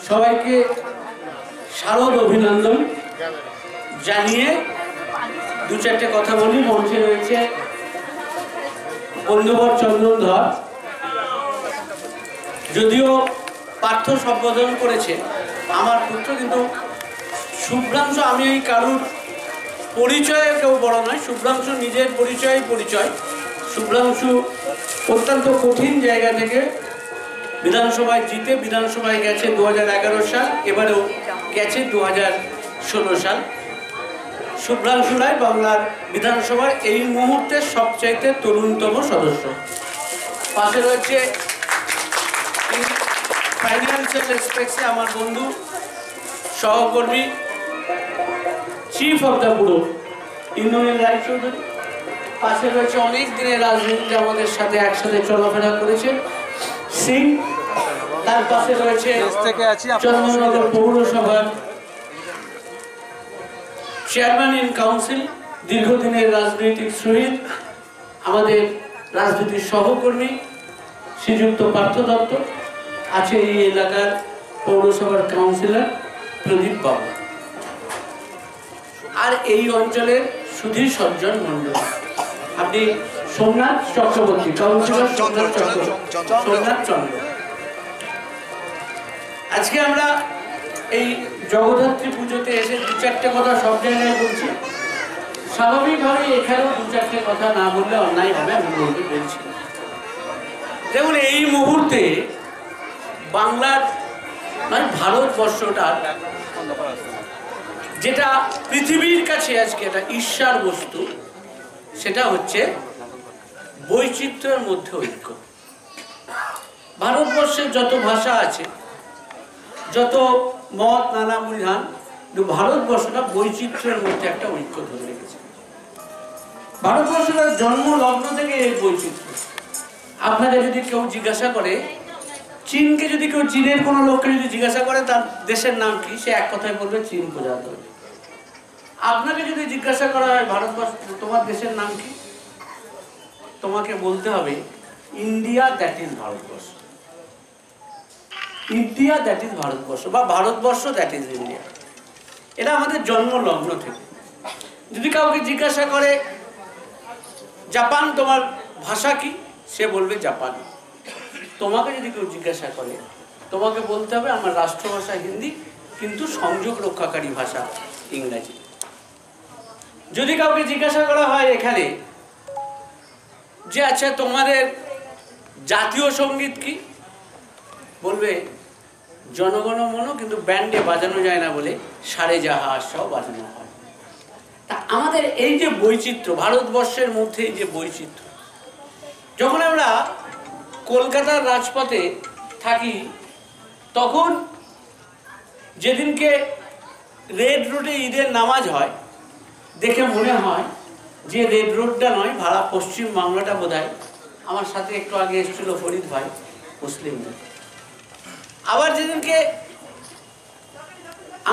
সবাইকে শারদ অভিনন্দন জানিয়ে দু চারটে কথা বলি। মঞ্চে রয়েছে বন্ধুবর চন্দন ধর, যদিও পার্থ সম্বোধন করেছে আমার পুত্র, কিন্তু শুভ্রাংশু, আমি এই কারুর পরিচয়ে কেউ বড় নয়, শুভ্রাংশু নিজের পরিচয়। শুভ্রাংশু অত্যন্ত কঠিন জায়গা থেকে বিধানসভায় জিতে বিধানসভায় গেছে 2011 সাল, এবারেও গেছে 2016 সাল। শুভ্রাংশু রায় বাংলার বিধানসভার এই মুহূর্তে সবচাইতে তরুণতম সদস্য। পাশে রয়েছে ফাইন্যান্সিয়াল এসপেক্টসে আমার বন্ধু সহকর্মী chief of the bureau Indranil Raychaudhuri. পাশে রয়েছে অনেক দিনের রাজনীতিতে আমাদের সাথে একসাথে চলাফেরা করেছে সিং। তার পাশে রয়েছে চন্দননগর পৌরসভার চেয়ারম্যান ইন কাউন্সিল, দীর্ঘদিনের রাজনৈতিক শহীদ, আমাদের রাজনীতির সহকর্মী শ্রীযুক্ত পার্থ দত্ত। আছে এই এলাকার পৌরসভার কাউন্সিলর প্রদীপ বাবু, আর এই অঞ্চলের সুধীর সজ্জন মন্ডল। আপনি সোমনাথ চক্রবর্তী, কাউন্সিলর সোমনাথ চন্দ্র। আজকে আমরা এই জগদ্ধাত্রী পুজোতে এসে দু চারটে কথা সব জায়গায় বলছি। স্বাভাবিকভাবে এখানেও দু চারটে কথা না বললে অন্যায় হবে, আমি বলতে বলছি। দেখুন, এই মুহূর্তে বাংলার মানে ভারতবর্ষটা যেটা পৃথিবীর কাছে আজকে একটা ঈর্ষার বস্তু, সেটা হচ্ছে বৈচিত্র্যের মধ্যে ঐক্য। ভারতবর্ষের যত ভাষা আছে, যত মত নানা বিধান, ভারতবর্ষটা বৈচিত্র্যের মধ্যে একটা ঐক্য ধরে রেখেছে। ভারতবর্ষটা জন্ম লগ্ন থেকে এই বৈচিত্র্য। আপনাকে যদি কেউ জিজ্ঞাসা করে, চীনকে যদি কেউ, চীনের কোনো লোককে যদি জিজ্ঞাসা করে তার দেশের নাম কি, সে এক কথায় বলবে চীন প্রজাতন্ত্র। আপনাকে যদি জিজ্ঞাসা করা হয় ভারতবর্ষ, তোমার দেশের নাম কি, তোমাকে বলতে হবে India, that is Bharatvarsha. India that is Bharatvarsha, বা ভারতবর্ষ দ্যাট ইজ ইন্ডিয়া। এটা আমাদের জন্ম লগ্ন থেকে। যদি কাউকে জিজ্ঞাসা করে জাপান তোমার ভাষা কি, সে বলবে জাপানি। তোমাকে যদি কেউ জিজ্ঞাসা করে, তোমাকে বলতে হবে আমার রাষ্ট্রভাষা হিন্দি, কিন্তু সংযোগ রক্ষাকারী ভাষা ইংরেজি। যদি কাউকে জিজ্ঞাসা করা হয় এখানে যে আচ্ছা তোমাদের জাতীয় সঙ্গীত কি, বলবে জনগণ মন, কিন্তু ব্যান্ডে বাজানো যায় না বলে সারে জাহাজ সব বাজানো হয়। তা আমাদের এই যে বৈচিত্র্য, ভারতবর্ষের মধ্যে এই যে বৈচিত্র্য, যখন আমরা কলকাতার রাজপথে থাকি, তখন যেদিনকে রেড রোডে ঈদের নামাজ হয়, দেখে মনে হয় যে রেড রোডটা নয়, ভাড়া পশ্চিম বাংলাটা বোধহয়। আমার সাথে একটু আগে এসেছিল ফরিদ ভাই, মুসলিমদের। আবার যেদিনকে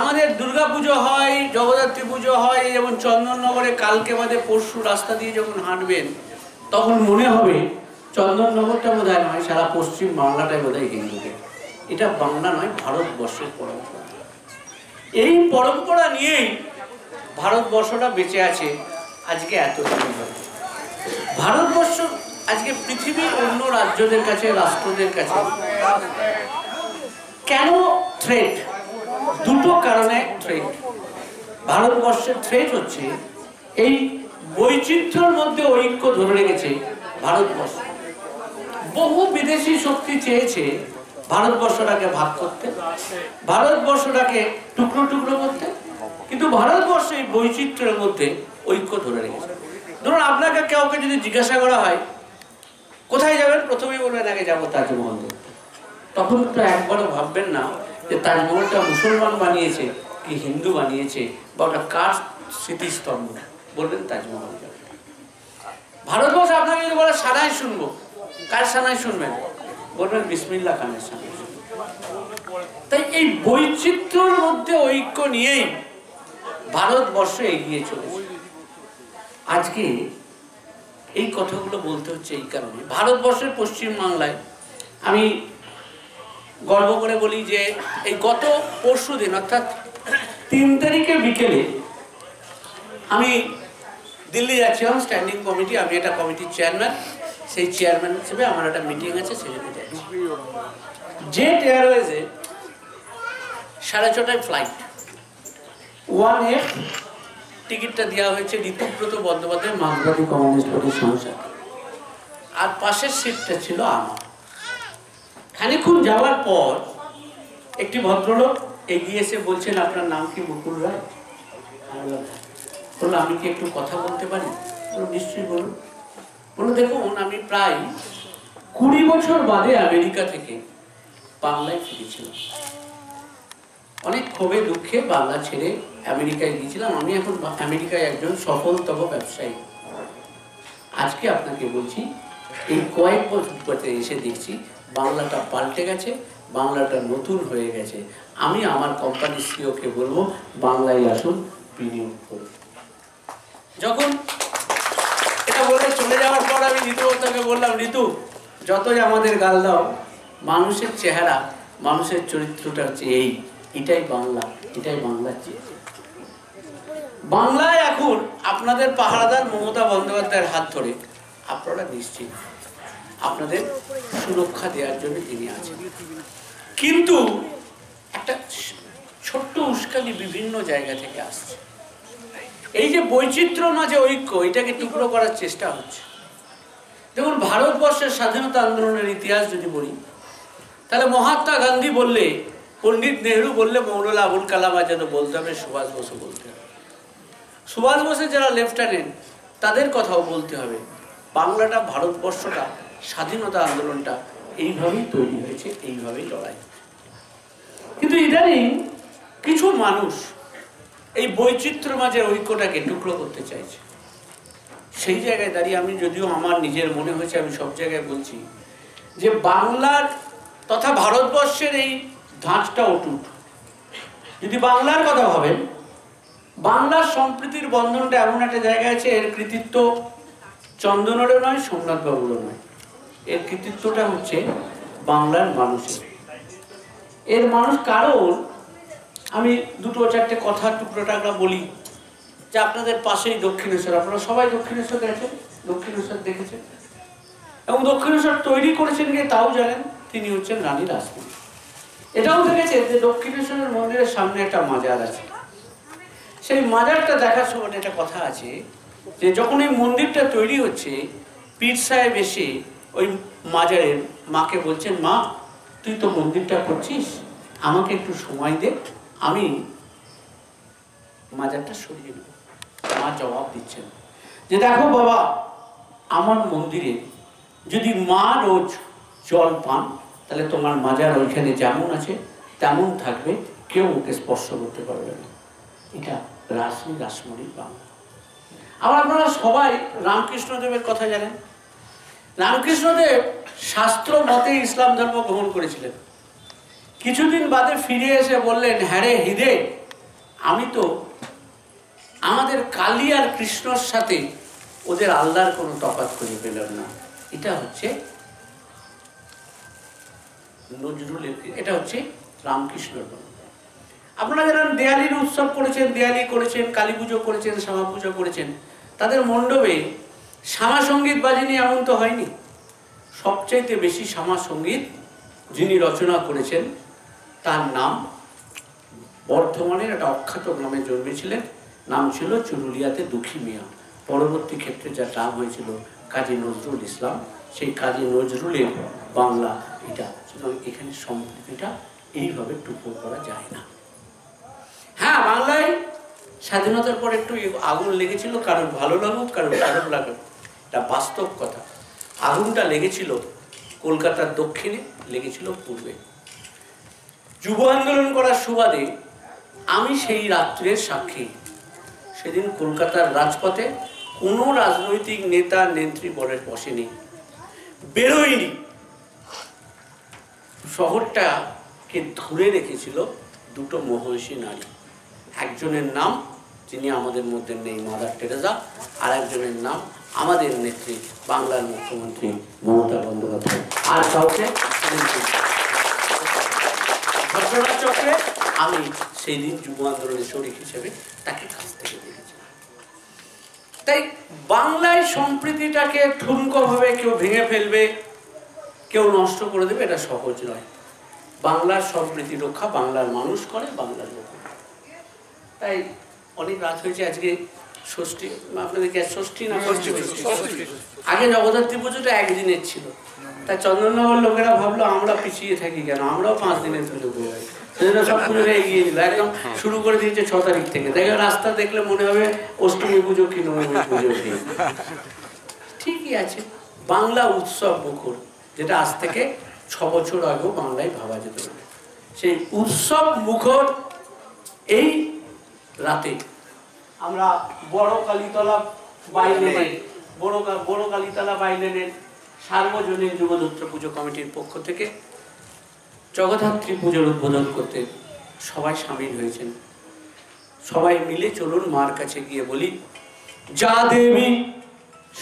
আমাদের দুর্গা পুজো হয়, জগদ্ধাত্রী পুজো হয়, যেমন চন্দননগরে কালকে বাদে পরশু রাস্তা দিয়ে যখন হাঁটবেন, তখন মনে হবে চন্দননগরটা বোধহয় নয়, সারা পশ্চিম বাংলাটাই বোধহয় হিন্দুদের। এটা বাংলা নয়, ভারতবর্ষের পরম্পরা। এই পরম্পরা নিয়েই ভারতবর্ষটা বেঁচে আছে আজকে এত দিন ধরে। ভারতবর্ষ আজকে পৃথিবীর অন্য রাজ্যদের কাছে, রাষ্ট্রদের কাছে কেন থ্রেট? দুটো কারণে থ্রেট। ভারতবর্ষের থ্রেট হচ্ছে এই বৈচিত্র্যের মধ্যে ঐক্য ধরে রেখেছে ভারতবর্ষ। বহু বিদেশি শক্তি চেয়েছে ভারতবর্ষটাকে ভাগ করতে, ভারতবর্ষটাকে টুকরো টুকরো করতে, কিন্তু ভারতবর্ষ এই বৈচিত্র্যের মধ্যে ঐক্য ধরে রেখেছে। ধরুন, আপনাকে কাউকে যদি জিজ্ঞাসা করা হয় কোথায় যাবেন, প্রথমেই বলবেন আগে যাবো তাজমহল দেখতে। তখন তো একবারও ভাববেন না যে তাজমহলটা মুসলমান বানিয়েছে কি হিন্দু বানিয়েছে বা ওটা কার স্মৃতিস্তম্ভ, বলবেন তাজমহল। ভারতবর্ষ আপনাকে যদি বলে সানাই শুনবো, কার সানাই শুনবেন? বলবেন বিসমিল্লাহ খানের সানাই। তাই এই বৈচিত্র্যের মধ্যে ঐক্য নিয়েই ভারতবর্ষ এগিয়ে চলেছে। আজকে এই কথাগুলো বলতে হচ্ছে এই কারণে, ভারতবর্ষের পশ্চিমবাংলায় আমি গর্ব করে বলি যে এই গত পরশু দিন অর্থাৎ 3 তারিখে বিকেলে আমি দিল্লি যাচ্ছিলাম স্ট্যান্ডিং কমিটি, আমি একটা কমিটির চেয়ারম্যান, সেই চেয়ারম্যান হিসেবে আমার একটা মিটিং আছে, সেখানে যাচ্ছি। জেট এয়ারওয়েজে 6:30টায় ফ্লাইট, 1F টিকিটটা দেওয়া হয়েছে ঋতুব্রত বন্দ্যোপাধ্যায়, মার্ক্সবাদী কমিউনিস্ট পার্টির সাংসদ, আর পাশের সিটটা ছিল আমার। খানিকক্ষণ যাওয়ার পর একটি ভদ্রলোক এগিয়ে এসে বলছেন, আপনার নাম কি? মুকুল রায়। বললো, আমি কি একটু কথা বলতে পারি? নিশ্চয়ই বলুন। বললো, দেখুন আমি প্রায় 20 বছর বাদে আমেরিকা থেকে বাংলায় ফিরেছিলাম। অনেক ক্ষোভে দুঃখে বাংলা ছেড়ে আমেরিকায় গিয়েছিলাম। আমি এখন আমেরিকায় একজন সফলতম ব্যবসায়ী। আজকে আপনাকে বলছি, এই কয়েক বছর পরে এসে দেখছি বাংলাটা পাল্টে গেছে, বাংলাটা নতুন হয়ে গেছে। আমি আমার কোম্পানির সিইওকে বলবো, বাংলায় আসুন, বিনিয়োগ করুন। যখন এটা বলে চলে যাওয়ার পর আমি ঋতুকে বললাম, ঋতু যতই আমাদের গাল দাও, মানুষের চেহারা, মানুষের চরিত্রটা হচ্ছে এটাই বাংলা, এটাই বাংলার চেয়ে। বাংলায় এখন আপনাদের পাহারাদার মমতা বন্দ্যোপাধ্যায়ের হাত ধরে আপনারা নিশ্চিত, আপনাদের সুরক্ষা দেওয়ার জন্য তিনি আছেন। কিন্তু একটা ছোট্ট উস্কানি বিভিন্ন জায়গা থেকে আসছে। এই যে বৈচিত্র্য মাঝে ঐক্য, এটাকে টুকরো করার চেষ্টা হচ্ছে। দেখুন, ভারতবর্ষের স্বাধীনতা আন্দোলনের ইতিহাস যদি বলি, তাহলে মহাত্মা গান্ধী বললে, পণ্ডিত নেহরু বললে, মৌলানা আবুল কালাম আজাদও বলতে হবে, সুভাষ বসু বলতে হবে। সুভাষ বোসের যারা লেফটেন্যান্ট তাদের কথাও বলতে হবে। বাংলাটা, ভারতবর্ষটা, স্বাধীনতা আন্দোলনটা এইভাবেই তৈরি হয়েছে, এইভাবেই লড়াই। কিন্তু ইদানিং কিছু মানুষ এই বৈচিত্র্য মাঝে ঐক্যটাকে টুকরো করতে চাইছে। সেই জায়গায় দাঁড়িয়ে আমি, যদিও আমার নিজের মনে হয়েছে, আমি সব জায়গায় বলছি যে বাংলার তথা ভারতবর্ষের এই ধাঁচটা অটুট। যদি বাংলার কথা ভাবেন, বাংলার সম্প্রীতির বন্ধনটা এমন একটা জায়গায় আছে, এর কৃতিত্ব চন্দনেরও নয়, সোমনাথ বাবুরও নয়। এর কৃতিত্বটা হচ্ছে বাংলার মানুষের। এর মানুষ, কারণ আমি 2-4টে কথা টুকরোটা বলি যে আপনাদের পাশেই দক্ষিণেশ্বর, আপনারা সবাই দক্ষিণেশ্বর গেছেন, দক্ষিণেশ্বর দেখেছেন, এবং দক্ষিণেশ্বর তৈরি করেছেন গিয়ে তাও জানেন, তিনি হচ্ছেন রানী রাসমণি। এটাও দেখেছেন যে দক্ষিণেশ্বরের মন্দিরের সামনে একটা মাজার আছে। সেই মাজারটা দেখার সময় একটা কথা আছে যে যখন এই মন্দিরটা তৈরি হচ্ছে, পীর সাহেব এসে ওই মাজারের মাকে বলছেন, মা তুই তো মন্দিরটা করছিস, আমাকে একটু সময় দে, আমি মাজারটা সরিয়ে নেব। মা জবাব দিচ্ছেন যে, দেখো বাবা, আমার মন্দিরে যদি মা রোজ জল পান, তাহলে তোমার মাজার ওইখানে যেমন আছে তেমন থাকবে, কেউ ওকে স্পর্শ করতে পারবে না। এটা রাসমণির বাংলা। আবার আপনারা সবাই রামকৃষ্ণদেবের কথা জানেন। রামকৃষ্ণদেব শাস্ত্র মতে ইসলাম ধর্ম গ্রহণ করেছিলেন। কিছুদিন বাদে ফিরে এসে বললেন, হ্যাঁ রে হিদে, আমি তো আমাদের কালী আর কৃষ্ণর সাথে ওদের আল্লাহর কোনো তফাৎ খুঁজে পেলাম না। এটা হচ্ছে নজরুলের, এটা হচ্ছে রামকৃষ্ণের বাংলা। আপনারা যারা দেয়ালির উৎসব করেছেন, দেয়ালি করেছেন, কালী পুজো করেছেন, শ্যামা পুজো করেছেন, তাদের মণ্ডপে শ্যামা সঙ্গীত বাজিনি এমন তো হয়নি। সবচাইতে বেশি শ্যামা সঙ্গীত যিনি রচনা করেছেন, তার নাম বর্ধমানের একটা অখ্যাত গ্রামে জন্মেছিলেন, নাম ছিল চুরুলিয়াতে দুঃখী মিয়া। পরবর্তী ক্ষেত্রে যার নাম হয়েছিল কাজী নজরুল ইসলাম। সেই কাজী নজরুলের বাংলা এটা। সুতরাং এখানে সম্প্রীতিটা এইভাবে টুকরো করা যায় না। হ্যাঁ, বাংলায় স্বাধীনতার পর একটু আগুন লেগেছিল, কারোর ভালো লাগুক, কারোর খারাপ লাগুক, এটা বাস্তব কথা। আগুনটা লেগেছিল কলকাতার দক্ষিণে, লেগেছিল পূর্বে। যুব আন্দোলন করার সুবাদে আমি সেই রাত্রের সাক্ষী। সেদিন কলকাতার রাজপথে কোনো রাজনৈতিক নেতা নেত্রী বসেনি, বেরোয়নি। শহরটাকে ধরে রেখেছিল দুটো মহিষী নারী। একজনের নাম, যিনি আমাদের মধ্যে নেই, মাদার টেরেসা, আর একজনের নাম আমাদের নেত্রী বাংলার মুখ্যমন্ত্রী মমতা বন্দ্যোপাধ্যায়। আর কাউকে ঘটনাচক্রে আমি সেই দিন যুব আন্দোলনের শরিক হিসেবে তাকে কাছ থেকে দেখেছিলাম। তাই বাংলায় সম্প্রীতিটাকে ঠুনকোভাবে কেউ ভেঙে ফেলবে, কেউ নষ্ট করে দেবে, এটা সহজ নয়। বাংলার সম্প্রীতি রক্ষা বাংলার মানুষ করে, বাংলার লোক। তাই অনেক রাত হয়েছে, আজকে ষষ্ঠী, আপনাদেরকে ষষ্ঠী না আগে জগদ্ধাত্রী পুজোটা একদিনের ছিল। তাই চন্দননগর লোকেরা ভাবলো আমরা পিছিয়ে থাকি কেন, আমরাও 5 দিনের পুজো করে যাই। সেজন্য সব পুজোটা এগিয়ে দিল, একদম শুরু করে দিয়েছে 6 তারিখ থেকে। দেখে রাস্তা দেখলে মনে হবে অষ্টমী পুজো কি নবমী পুজো কি। ঠিকই আছে, বাংলা উৎসব মুখর, যেটা আজ থেকে 6 বছর আগেও বাংলায় ভাবা যেত না। সেই উৎসব মুখর এই রাতে আমরা বড় কালীতলা বাইলেনের সার্বজনীন যুবদত্ত পুজো কমিটির পক্ষ থেকে জগদ্ধাত্রী পুজোর উদ্বোধন করতে সবাই সামিল হয়েছেন। সবাই মিলে চলুন মার কাছে গিয়ে বলি, যা দেবী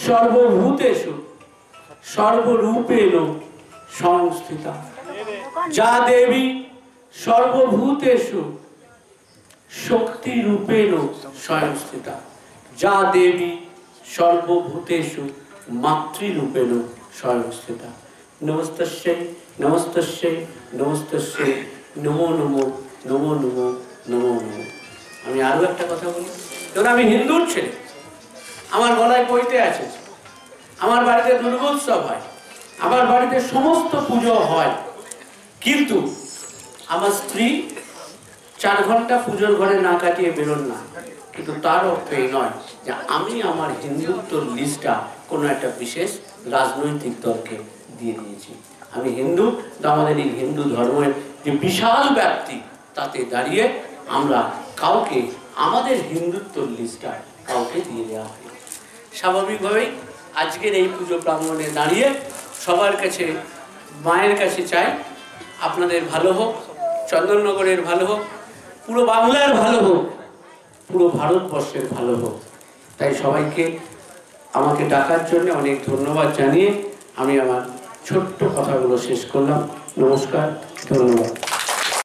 সর্বভূতেষু সর্বরূপেণ সংস্থিতা, যা দেবী সর্বভূতেষু শক্তি রূপেণ সংস্থিতা, যা দেবী সর্বভূতেষু মাতৃরূপেণ সংস্থিতা। নমস্তস্যৈ নমস্তস্যৈ নমস্তস্যৈ নমো নমো নমো নমো নমো নমো। আমি আরো একটা কথা বলি, কারণ আমি হিন্দুর ছেলে, আমার গলায় পৈতে আছে, আমার বাড়িতে দুর্গোৎসব হয়, আমার বাড়িতে সমস্ত পুজো হয়, কিন্তু আমার স্ত্রী 4 ঘন্টা পুজোর ঘরে না কাটিয়ে বেরোন না। কিন্তু তার অর্থ এই নয় যে আমি আমার হিন্দুত্বর লিস্টটা কোনো একটা বিশেষ রাজনৈতিক দলকে দিয়ে দিয়েছি। আমি হিন্দু, তো আমাদের এই হিন্দু ধর্মের যে বিশাল ব্যাপ্তি, তাতে দাঁড়িয়ে আমরা কাউকে আমাদের হিন্দুত্বর লিস্টটা কাউকে দিয়ে দেওয়া হয়। স্বাভাবিকভাবেই আজকের এই পুজো প্রাঙ্গণে দাঁড়িয়ে সবার কাছে, মায়ের কাছে চাই আপনাদের ভালো হোক, চন্দননগরের ভালো হোক, পুরো বাংলার ভালো হোক, পুরো ভারতবর্ষের ভালো হোক। তাই সবাইকে আমাকে ডাকার জন্য অনেক ধন্যবাদ জানিয়ে আমি আমার ছোট্ট কথাগুলো শেষ করলাম। নমস্কার, ধন্যবাদ।